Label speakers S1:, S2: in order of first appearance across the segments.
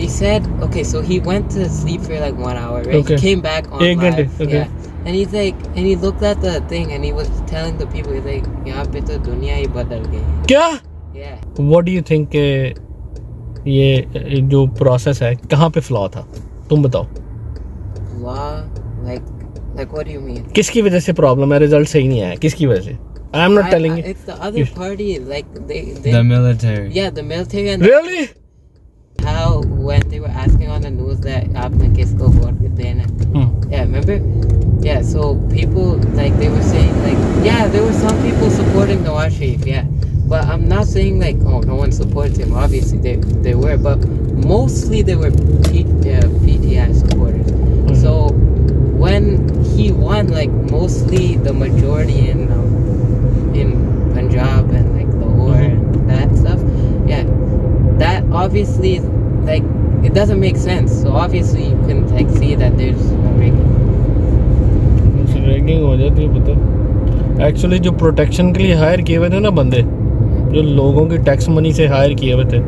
S1: He said, okay, so he went to sleep for like 1 hour, right?
S2: Okay.
S1: He came back on
S2: एक
S1: live.
S2: घंटे, okay.
S1: Yeah. And he's like, and he looked at the thing and he was telling the people, he's like, यहाँ पे तो दुनिया ही बदल गई है.
S2: क्या?
S1: Yeah.
S2: What do you think ये जो प्रोसेस है कहाँ पे फ्लॉ था? तुम बताओ.
S1: Law, like what do you mean?
S2: किसकी वजह से प्रॉब्लम है? रिजल्ट सही नहीं आया. किसकी वजह से? I am not telling you.
S1: It's the other party, like they
S3: The military.
S1: Yeah, the military and
S2: Really?
S1: how when they were asking on the news that आपने किसको वोट देना. Yeah, remember? Yeah, so people like they were saying like yeah, there were some people supporting Nawaz Sharif, yeah. But I'm not saying like oh no one supports him. Obviously they were, but mostly they were PTI supporters. So when he won, like mostly the majority in Punjab and like Lahore and that stuff, yeah, that obviously like it doesn't make sense. So obviously you can like see that there's rigging.
S2: Ragging हो जाती है पता. Actually जो protection के लिए higher किए हुए थे ना बंदे, जो लोगों की टैक्स मनी से हायर किए हुए थे,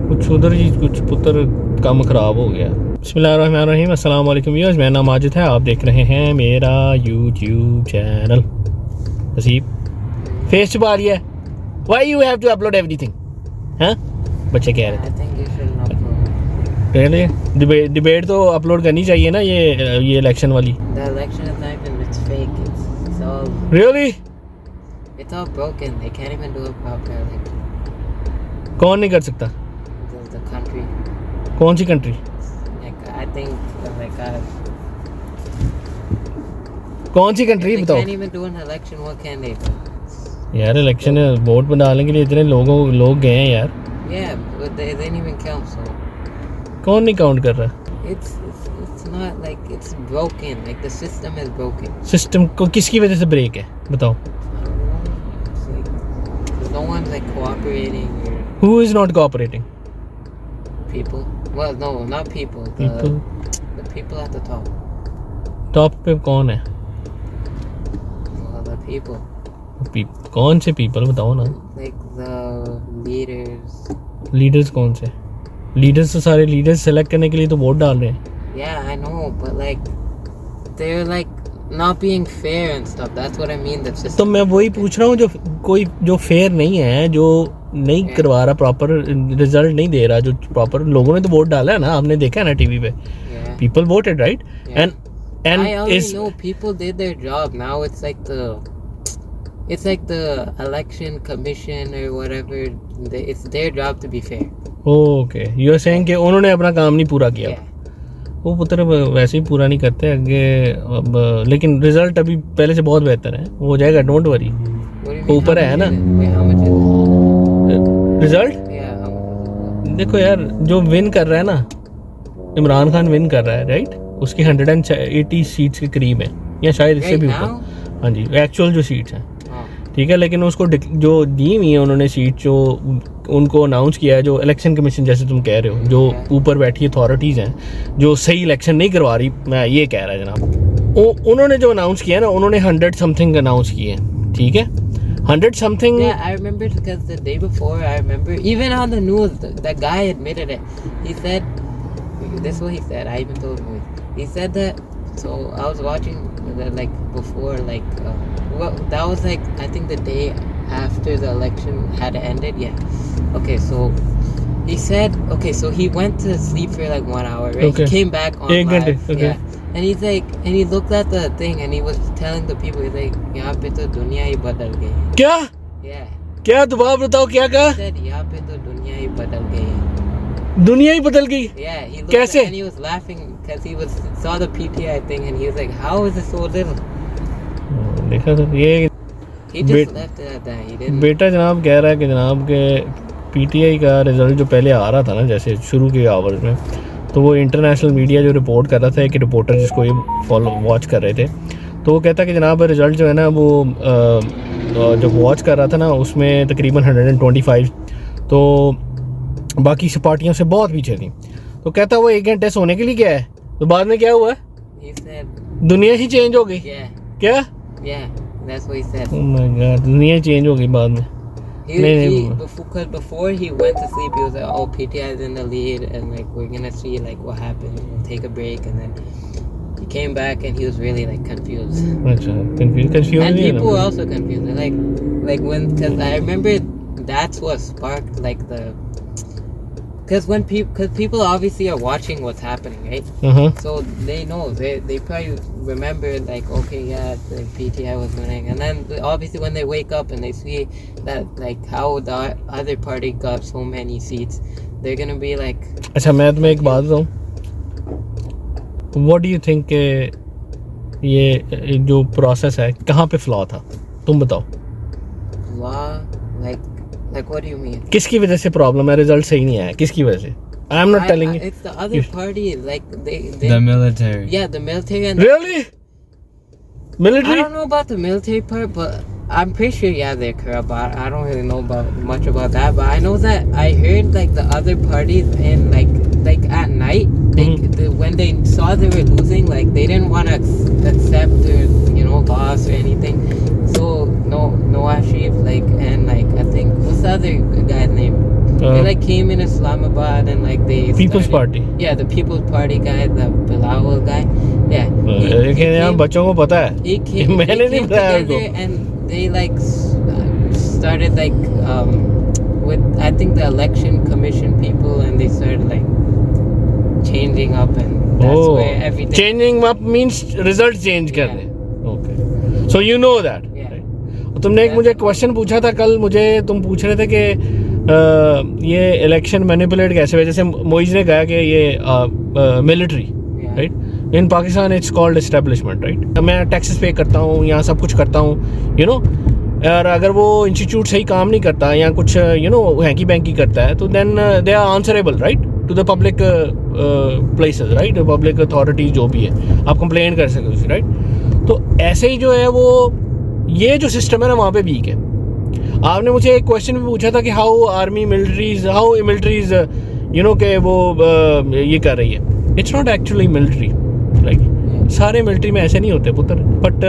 S2: कुछ उधर ही कुछ पुत्र काम खराब हो गया. बिस्मिल्लाहिर्रहमानिर्रहीम. अस्सलाम वालेकुम व्यूअर्स, मेरा नाम माजिद है. आप देख रहे हैं मेरा यूट्यूब चैनल. नसीब फेस छुपा लिया है. Why you have to upload everything? हाँ बच्चे कह रहे थे.
S1: I think you should upload.
S2: पहले डिबेट तो अपलोड करनी चाहिए ना. ये इलेक्शन वाली.
S1: The election is not even, it's fake. It's all
S2: really?
S1: it's all broken. They can't even do a proper election.
S2: कौन नहीं कर सकता?
S1: The country.
S2: कौन सी country?
S1: Like I think like
S2: कौन सी कंट्री
S1: they
S2: बताओ.
S1: can't even do an election. What can they do?
S2: यार election vote बनाने के लिए इतने लोग गए हैं यार.
S1: Yeah, but they didn't even count. So
S2: कौन नहीं काउंट कर रहा?
S1: it's not like it's broken. Like the system is broken.
S2: System को किसकी वजह से ब्रेक है बताओ.
S1: I don't know. It's like no one's like cooperating or
S2: who is not cooperating?
S1: people. Well, no, not people.
S2: People.
S1: The people at the top.
S2: Top पे कौन है?
S1: Well, the people.
S2: कौन से पीपल बताओ ना.
S1: Like the leaders.
S2: Leaders कौन से? Leaders तो सारे लीडर्स सेलेक्ट करने के लिए तो वोट डाल रहे हैं.
S1: Yeah, I know, but like they're like not being fair and stuff. That's what I mean. That's just
S2: तो मैं वही पूछ रहा हूँ जो फेयर नहीं है, जो नहीं करवा रहा, प्रॉपर रिजल्ट नहीं दे रहा, जो प्रॉपर लोगों ने तो वोट डाला है ना. आपने देखा है ना टीवी पे. People voted right. And
S1: I already know people did their job. Now it's like the election commission or whatever. It's their job to be fair.
S2: Okay you are saying कि उन्होंने अपना काम नहीं पूरा किया. वो पुत्र वैसे ही पूरा नहीं करते आगे. अब लेकिन रिजल्ट अभी पहले से बहुत बेहतर है. हो जाएगा, डोंट वरी. ऊपर है ना रिजल्ट. देखो यार जो विन कर रहा है ना, इमरान खान विन कर रहा है राइट. उसकी 180 सीट्स के करीब है या शायद इससे भी ऊपर. हाँ जी एक्चुअल जो सीट्स हैं ठीक है. लेकिन उसको जो दी हुई है उन्होंने सीट, जो उनको अनाउंस किया है, जो इलेक्शन कमीशन जैसे तुम कह रहे हो, जो ऊपर बैठी अथॉरिटीज़ हैं जो सही इलेक्शन नहीं करवा रही, मैं ये कह रहा है जनाब. उन्होंने जो अनाउंस किया है ना, उन्होंने 100 समथिंग अनाउंस किए हैं. ठीक है 100 something.
S1: Yeah, I remember because the day before, I remember even on the news, that guy admitted it. He said, this is what he said. I even told him. He said that. So I was watching like before, like well, that was like I think the day after the election had ended. Yeah. Okay, so he said, okay, so he went to sleep for like 1 hour, right?
S2: Okay.
S1: He came back on
S2: एक
S1: live.
S2: घंटे, okay.
S1: Yeah. And he's like, and he looked at the thing, and he was telling the people, he's like, यहाँ पे तो दुनिया ही बदल गई है.
S2: क्या?
S1: Yeah.
S2: क्या दोबारा बताओ क्या कहा?
S1: He said, यहाँ पे तो दुनिया ही बदल गई है.
S2: दुनिया ही बदल गई.
S1: Yeah. He looked
S2: कैसे?
S1: and he was laughing because he saw the PTI thing, and he was like, how is it so little?
S2: देखा सर ये
S1: He just left it at that. He didn't.
S2: बेटा जनाब कह रहा है कि जनाब के पीटीआई का रिजल्ट जो पहले आ रहा था ना, जैसे शुरू के आवर्स में, तो वो इंटरनेशनल मीडिया जो रिपोर्ट कर रहा था, एक रिपोर्टर जिसको ये फॉलो वॉच कर रहे थे, तो वो कहता कि जनाब रिज़ल्ट जो है ना वो जब वॉच कर रहा था ना उसमें तकरीबन 125, तो बाकी पार्टियों से बहुत पीछे थी. तो कहता वो 1 घंटे सोने के लिए गया है, तो बाद में क्या हुआ? दुनिया ही चेंज हो गई. क्या?
S1: Yeah, that's what he said.
S2: Oh my God, दुनिया चेंज हो गई बाद में.
S1: Before he went to sleep, he was like, "Oh, PTI is in the lead, and like we're gonna see like what happened. We'll take a break." And then he came back, and he was really like confused.
S2: confused.
S1: And people were also confused. Like when, because I remember that's what sparked like the. Because people obviously are watching what's happening, right? So they know, they probably remember like, okay, yeah, the PTI was winning, and then obviously when they wake up and they see that like how the other party got so many seats, they're gonna be like.
S2: अच्छा मैं तुम्हें एक बात बताऊँ. What do you think ये जो process है कहाँ पे flaw था? तुम बताओ.
S1: Flaw, like what do you mean?
S2: किसकी वजह से प्रॉब्लम है? रिजल्ट सही नहीं आया किसकी वजह से? I am not telling you.
S1: It's the other party, like they
S3: the military.
S1: Yeah, the military and
S2: really military.
S1: I don't know about the military part, but I'm pretty sure they're corrupt. But I don't really know much about that. But I know that I heard like the other parties in like at night, when they saw they were losing, like they didn't want to accept the loss or anything. So Nawaz Sharif, like, and like I think what's the other guy's name? They like came in Islamabad and like they
S2: People's Party.
S1: Yeah, the People's Party guy, the Bilawal guy. Yeah.
S2: लेकिन यहाँ बच्चों को पता है.
S1: He came together and they like started like with I think the election commission people, and they started like changing up, and that's where everything.
S2: Changing up means result change करने. Okay. So you know that.
S1: Yeah.
S2: Right? तुमने एक मुझे question पूछा था कल, मुझे तुम पूछ रहे थे कि ये इलेक्शन मैनिपुलेट कैसे हुए. जैसे मोइज ने कहा कि ये military, right, in Pakistan it's called establishment, right. मैं टैक्सेस पे करता हूँ, यहाँ सब कुछ करता हूँ, और अगर वो इंस्टीट्यूट सही काम नहीं करता या कुछ हैंकी बैंकी करता है, तो then they are answerable, right, to the public places, right, public authorities जो भी है, आप कंप्लेन कर सकते हो, राइट. तो ऐसे ही जो है वो ये जो सिस्टम है ना वहाँ पे वीक है. आपने मुझे एक क्वेश्चन भी पूछा था कि हाउ मिलिट्रीज के वो ये कर रही है. It's not actually military, right. सारे मिलिट्री में ऐसे नहीं होते पुत्र. बट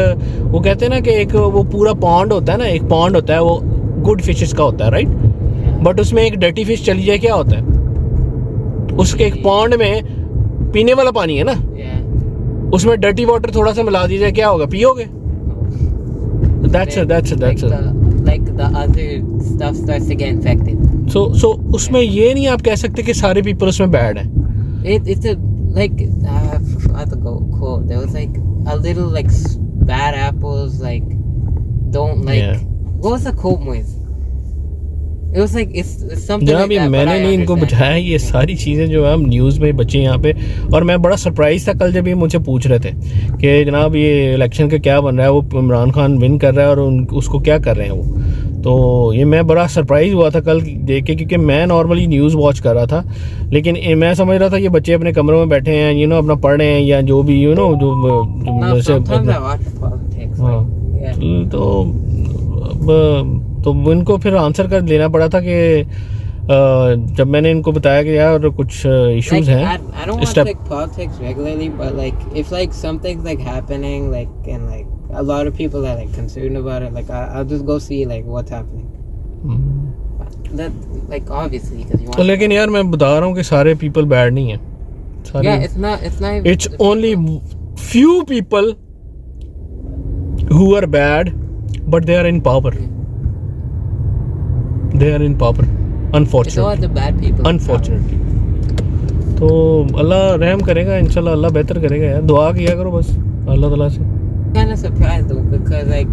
S2: वो कहते हैं ना कि एक वो पूरा पॉन्ड होता है ना, एक पॉन्ड होता है वो गुड फिशेस का होता है, राइट. बट उसमें एक डर्टी फिश चली जाए क्या होता है? उसके एक पॉन्ड में पीने वाला पानी है ना, उसमें डर्टी वाटर थोड़ा सा मिला दीजिए, क्या होगा? पियोगे? That's
S1: like the other stuff starts to get infected.
S2: So उसमें ये नहीं आप कह सकते कि सारे people उसमें bad हैं.
S1: It's a like I forgot the quote. There was like a little like bad apples like don't like.
S2: Yeah.
S1: What was the quote was? It was like it's something
S2: जनाब
S1: like
S2: ये
S1: that.
S2: मैंने नहीं इनको बुझाया ये सारी चीज़ें जो है हम न्यूज़ में बच्चे यहाँ पे. और मैं बड़ा सरप्राइज था कल जब ये मुझे पूछ रहे थे कि जनाब ये इलेक्शन का क्या बन रहा है, वो इमरान खान विन कर रहा है और उसको क्या कर रहे हैं वो. तो ये मैं बड़ा सरप्राइज हुआ था कल देख के, क्योंकि मैं नॉर्मली न्यूज़ वॉच कर रहा था, लेकिन मैं समझ रहा था ये बच्चे अपने कमरों में बैठे हैं, अपना पढ़ रहे हैं या जो भी तो इनको फिर आंसर कर लेना पड़ा था कि जब मैंने इनको बताया कि यार कुछ इश्यूज हैं.
S1: I don't watch like politics regularly, but like if like something's like happening like and like a lot of people are like concerned about it, like I'll just go see like what's happening. That like obviously because you want.
S2: लेकिन यार मैं बता रहा हूँ कि सारे people bad नहीं हैं.
S1: Yeah, it's not.
S2: It's only few people who are bad, but they are in power. They are in power, unfortunately.
S1: It's all the bad people.
S2: Unfortunately. तो अल्लाह रहम करेगा इंशाल्लाह, अल्लाह बेहतर करेगा यार. दुआ किया करो बस अल्लाह ताला से.
S1: Kind of surprised though because like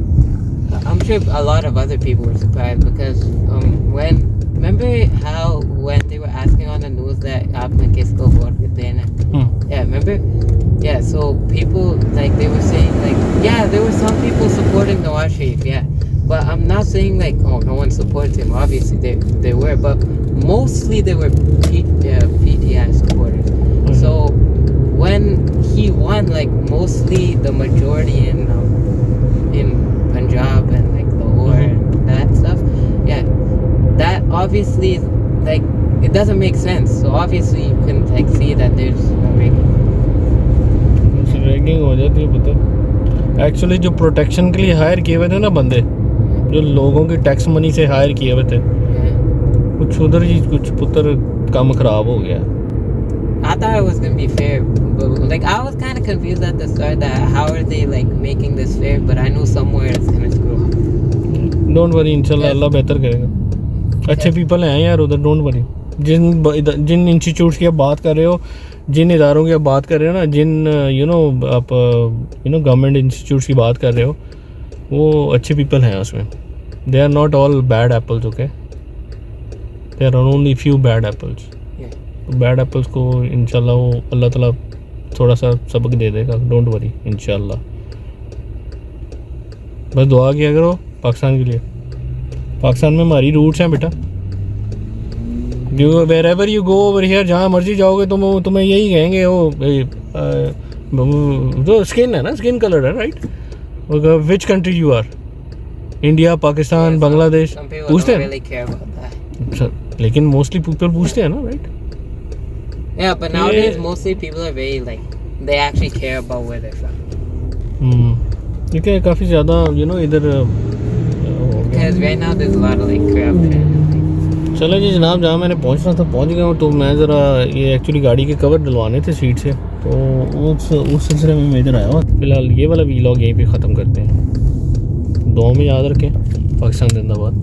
S1: I'm sure a lot of other people were surprised because remember how when they were asking on the news that आपने किसको वोट देते हैं? Yeah, remember? Yeah, so people like they were saying like yeah, there were some people supporting Nawaz Sharif, yeah. But I'm not saying like, oh, no one supports him. Obviously, they were, but mostly they were PTI supporters. So when he won, like mostly the majority in Punjab and like Lahore and that stuff, yeah, that obviously like it doesn't make sense. So obviously you can like see that there's rigging.
S2: Rigging हो जाती है पता. Actually जो protection के लिए higher किए हुए थे ना बंदे, जो लोगों की टैक्स मनी से हायर किए हुए थे, कुछ उधर ही कुछ पुत्र काम खराब हो गया।
S1: I thought it was gonna be fair, but like I was kind of confused at the start that how are they like making this fair, but I know somewhere it's gonna screw up.
S2: Don't worry, इंशाल्लाह अल्लाह बेहतर करेगा। अच्छे people हैं यार उधर, don't worry. Jin institutes की आप बात कर रहे हो, जिन इदारों की आप बात कर रहे हो ना, जिन आप गवर्नमेंट इंस्टीट्यूट्स की बात कर रहे हो, वो अच्छे पीपल हैं उसमें। They are not all bad apples, okay, they are only few bad apples. Bad apples को इंशाल्लाह वो अल्लाह ताला थोड़ा सा सबक दे देगा, डोंट वरी इंशाल्लाह। बस दुआ किया करो पाकिस्तान के लिए। पाकिस्तान में हमारी रूट्स हैं बेटा। Wherever you go over here, जहाँ मर्जी जाओगे तुम्हें यही कहेंगे, वो स्किन है ना, स्किन कलर है, right? Which country you are, India, Pakistan, Bangladesh, पूछते हैं really, लेकिन मोस्टली पीपल पूछते हैं ना, right?
S1: Yeah, but nowadays mostly people are very like they actually care about where they're from.
S2: ठीक है, काफ़ी ज़्यादा इधर
S1: Because right now there's a lot of like corruption.
S2: चलो जी जनाब, जहाँ मैंने पहुँचना था पहुँच गया हूँ। तो मैं ज़रा ये एक्चुअली गाड़ी के कवर डलवाने थे सीट से, तो उस सिलसिले में मैं इधर आया हूँ। फिलहाल ये वाला वीलॉग यहीं पे ख़त्म करते हैं। दुआ में याद रखें। पाकिस्तान जिंदाबाद।